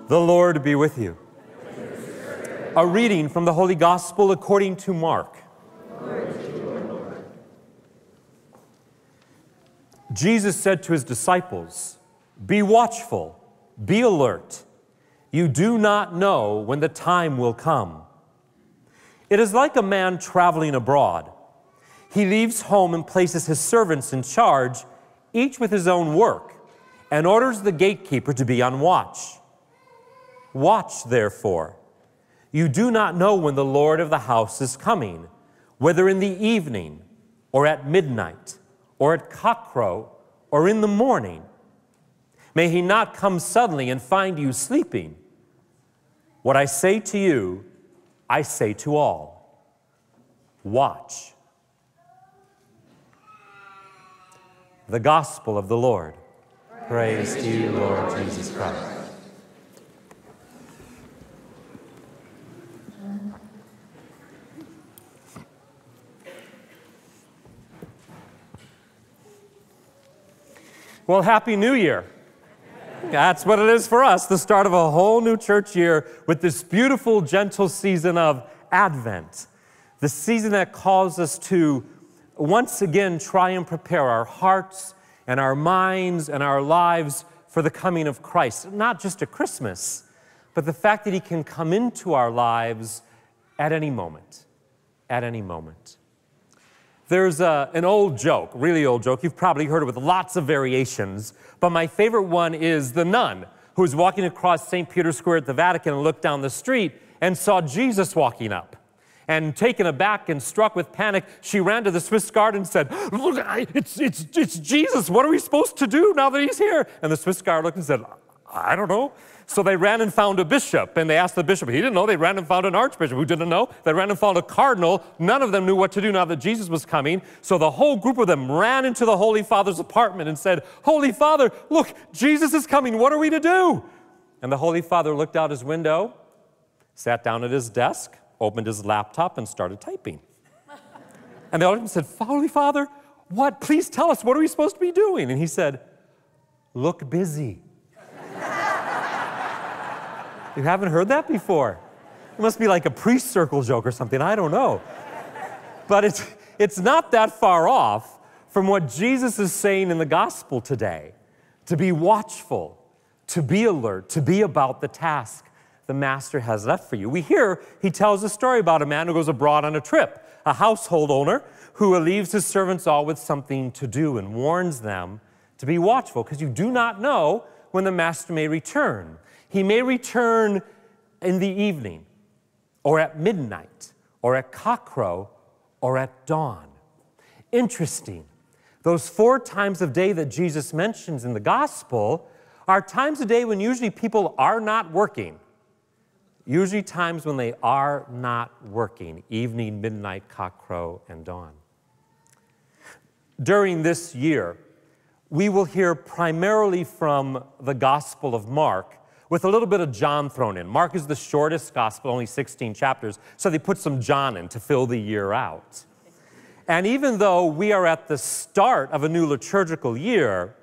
The Lord be with you. A reading from the Holy Gospel according to Mark. Jesus said to his disciples, "Be watchful, be alert. You do not know when the time will come. It is like a man traveling abroad. He leaves home and places his servants in charge, each with his own work, and orders the gatekeeper to be on watch. Watch, therefore. You do not know when the Lord of the house is coming, whether in the evening, or at midnight, or at cockcrow, or in the morning. May he not come suddenly and find you sleeping. What I say to you, I say to all. Watch." The Gospel of the Lord. Praise to you, Lord Jesus Christ. Well, Happy New Year. That's what it is for us, the start of a whole new church year with this beautiful, gentle season of Advent. The season that calls us to once again try and prepare our hearts and our minds and our lives for the coming of Christ. Not just at Christmas, but the fact that he can come into our lives at any moment. At any moment. There's an old joke, really old joke. You've probably heard it with lots of variations. But my favorite one is the nun who was walking across St. Peter's Square at the Vatican and looked down the street and saw Jesus walking up. And taken aback and struck with panic, she ran to the Swiss guard and said, "Look, it's Jesus. What are we supposed to do now that he's here?" And the Swiss guard looked and said, "I don't know." So they ran and found a bishop, and they asked the bishop. He didn't know. They ran and found an archbishop who didn't know. They ran and found a cardinal. None of them knew what to do now that Jesus was coming. So the whole group of them ran into the Holy Father's apartment and said, "Holy Father, look, Jesus is coming. What are we to do?" And the Holy Father looked out his window, sat down at his desk, opened his laptop, and started typing. And the audience said, "Holy Father, what? Please tell us. What are we supposed to be doing?" And he said, "Look busy." You haven't heard that before? It must be like a priest circle joke or something. I don't know. But it's not that far off from what Jesus is saying in the gospel today. To be watchful, to be alert, to be about the task the master has left for you. We hear he tells a story about a man who goes abroad on a trip, a household owner who leaves his servants all with something to do and warns them to be watchful because you do not know when the master may return. He may return in the evening, or at midnight, or at cockcrow, or at dawn. Interesting. Those 4 times of day that Jesus mentions in the gospel are times of day when usually people are not working. Usually times when they are not working. Evening, midnight, cockcrow, and dawn. During this year, we will hear primarily from the Gospel of Mark, with a little bit of John thrown in. Mark is the shortest gospel, only 16 chapters, so they put some John in to fill the year out. And even though we are at the start of a new liturgical year,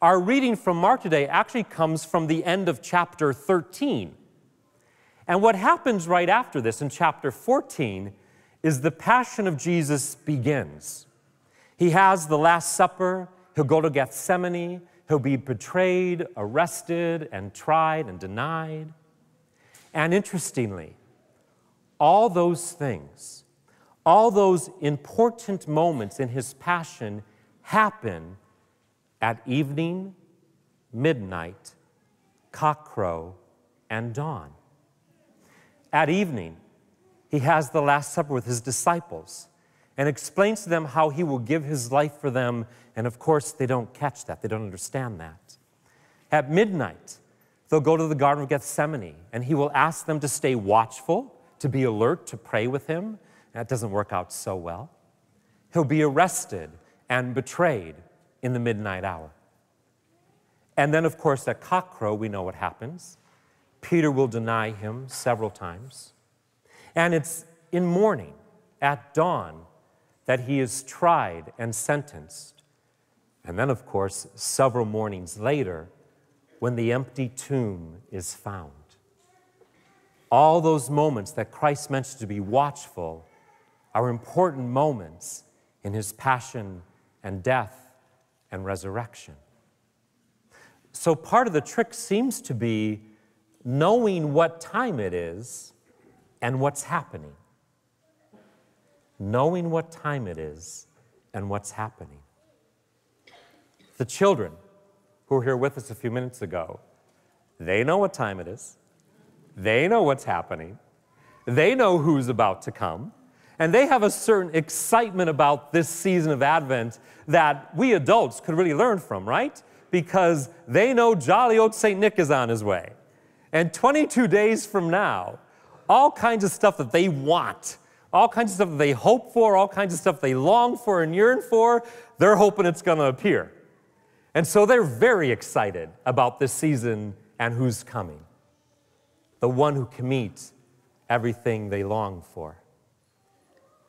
our reading from Mark today actually comes from the end of chapter 13. And what happens right after this in chapter 14 is the Passion of Jesus begins. He has the Last Supper, he'll go to Gethsemane, he'll be betrayed, arrested, and tried and denied. And interestingly, all those things, all those important moments in his passion happen at evening, midnight, cockcrow, and dawn. At evening, he has the Last Supper with his disciples and explains to them how he will give his life for them. And of course, they don't catch that. They don't understand that. At midnight, they'll go to the Garden of Gethsemane, and he will ask them to stay watchful, to be alert, to pray with him. That doesn't work out so well. He'll be arrested and betrayed in the midnight hour. And then, of course, at cockcrow, we know what happens. Peter will deny him several times. And it's in morning, at dawn, that he is tried and sentenced. And then, of course, several mornings later, when the empty tomb is found. All those moments that Christ mentioned to be watchful are important moments in his passion and death and resurrection. So part of the trick seems to be knowing what time it is and what's happening. Knowing what time it is and what's happening. The children who were here with us a few minutes ago, they know what time it is. They know what's happening. They know who's about to come. And they have a certain excitement about this season of Advent that we adults could really learn from, right? Because they know jolly old St. Nick is on his way. And 22 days from now, all kinds of stuff that they want, all kinds of stuff that they hope for, all kinds of stuff they long for and yearn for, they're hoping it's going to appear. And so they're very excited about this season and who's coming. The one who can meet everything they long for.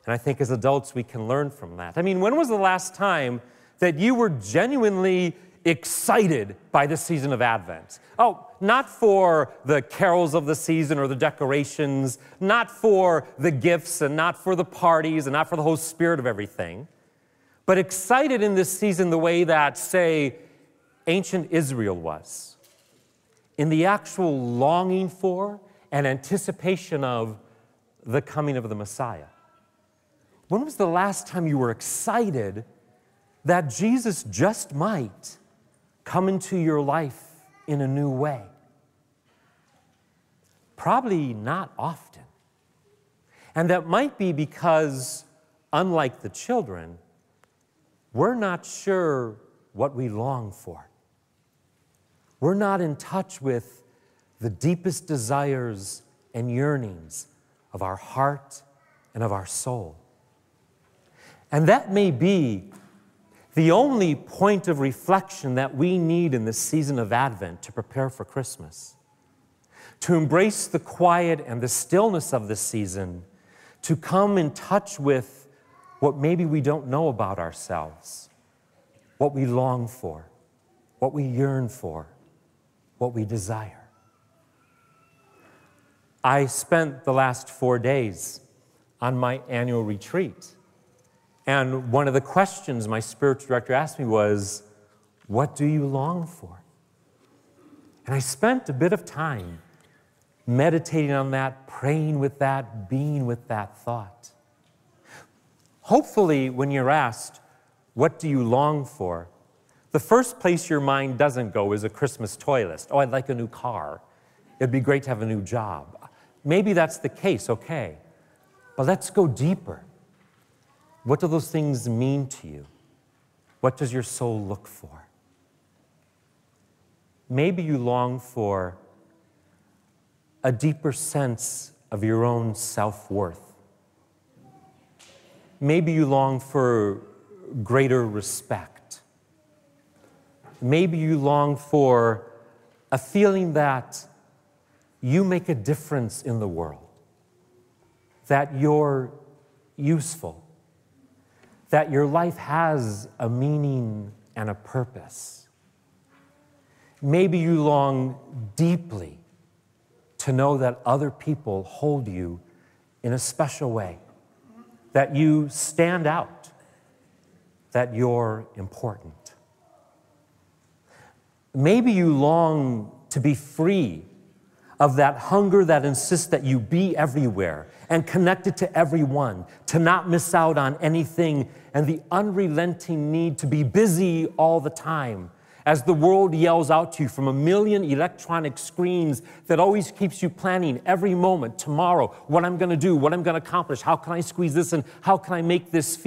And I think as adults we can learn from that. I mean, when was the last time that you were genuinely excited by the season of Advent? Oh, not for the carols of the season or the decorations, not for the gifts and not for the parties and not for the whole spirit of everything, but excited in this season the way that, say, ancient Israel was, in the actual longing for and anticipation of the coming of the Messiah. When was the last time you were excited that Jesus just might come into your life in a new way? Probably not often. And that might be because, unlike the children, we're not sure what we long for. We're not in touch with the deepest desires and yearnings of our heart and of our soul. And that may be the only point of reflection that we need in this season of Advent to prepare for Christmas. To embrace the quiet and the stillness of this season, to come in touch with what maybe we don't know about ourselves, what we long for, what we yearn for, what we desire. I spent the last 4 days on my annual retreat. And one of the questions my spiritual director asked me was, what do you long for? And I spent a bit of time meditating on that, praying with that, being with that thought. Hopefully, when you're asked, what do you long for? The first place your mind doesn't go is a Christmas toy list. Oh, I'd like a new car. It'd be great to have a new job. Maybe that's the case, okay. But let's go deeper. What do those things mean to you? What does your soul look for? Maybe you long for a deeper sense of your own self-worth. Maybe you long for greater respect. Maybe you long for a feeling that you make a difference in the world, that you're useful, that your life has a meaning and a purpose. Maybe you long deeply to know that other people hold you in a special way, that you stand out, that you're important. Maybe you long to be free of that hunger that insists that you be everywhere and connected to everyone, to not miss out on anything, and the unrelenting need to be busy all the time as the world yells out to you from a million electronic screens that always keeps you planning every moment, tomorrow, what I'm going to do, what I'm going to accomplish, how can I squeeze this in, how can I make this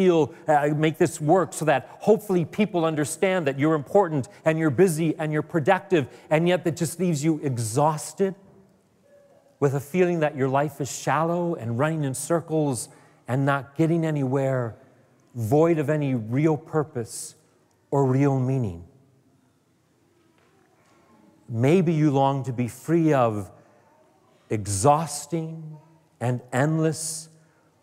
make this work so that hopefully people understand that you're important and you're busy and you're productive, and yet that just leaves you exhausted with a feeling that your life is shallow and running in circles and not getting anywhere, void of any real purpose or real meaning. Maybe you long to be free of exhausting and endless,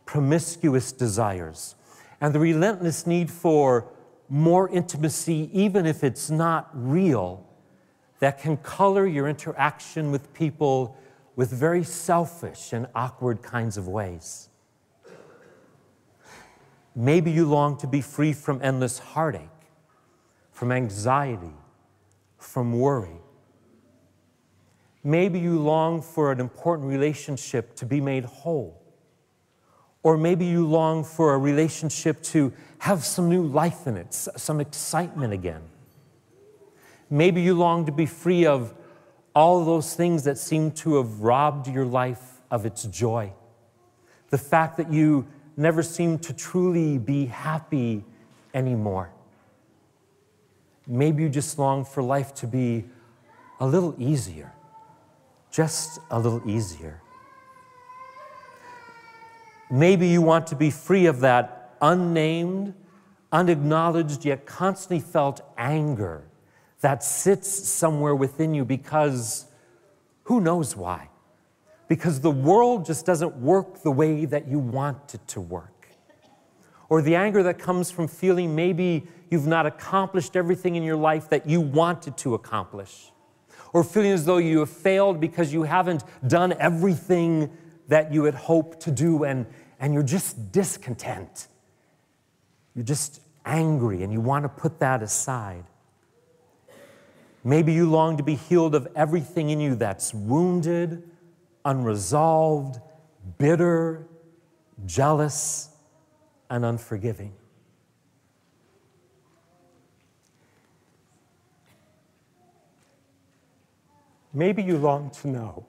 promiscuous desires and the relentless need for more intimacy, even if it's not real, that can color your interaction with people with very selfish and awkward kinds of ways. Maybe you long to be free from endless heartache, from anxiety, from worry. Maybe you long for an important relationship to be made whole. Or maybe you long for a relationship to have some new life in it, some excitement again. Maybe you long to be free of all of those things that seem to have robbed your life of its joy. The fact that you never seem to truly be happy anymore. Maybe you just long for life to be a little easier, just a little easier. Maybe you want to be free of that unnamed, unacknowledged, yet constantly felt anger that sits somewhere within you because who knows why? Because the world just doesn't work the way that you want it to work. Or the anger that comes from feeling maybe you've not accomplished everything in your life that you wanted to accomplish. Or feeling as though you have failed because you haven't done everything that you had hoped to do, and you're just discontent. You're just angry and you want to put that aside. Maybe you long to be healed of everything in you that's wounded, unresolved, bitter, jealous, and unforgiving. Maybe you long to know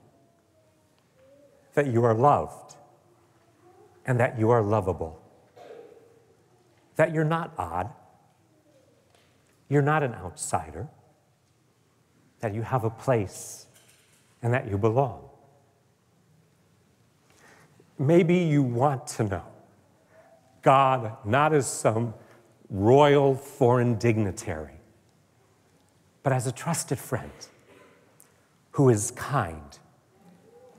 that you are loved and that you are lovable, that you're not odd, you're not an outsider, that you have a place and that you belong. Maybe you want to know God not as some royal foreign dignitary, but as a trusted friend who is kind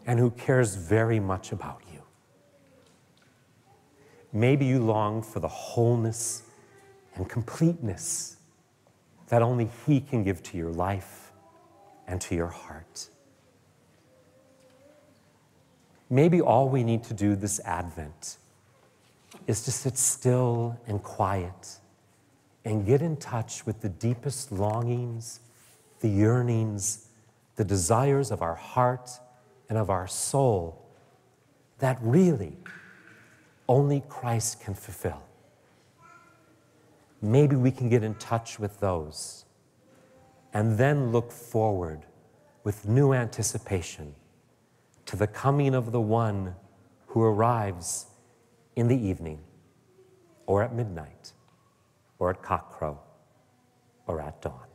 and who cares very much about you. Maybe you long for the wholeness and completeness that only He can give to your life and to your heart. Maybe all we need to do this Advent is to sit still and quiet and get in touch with the deepest longings, the yearnings, the desires of our heart and of our soul that really only Christ can fulfill. Maybe we can get in touch with those and then look forward with new anticipation to the coming of the one who arrives in the evening, or at midnight, or at cockcrow, or at dawn.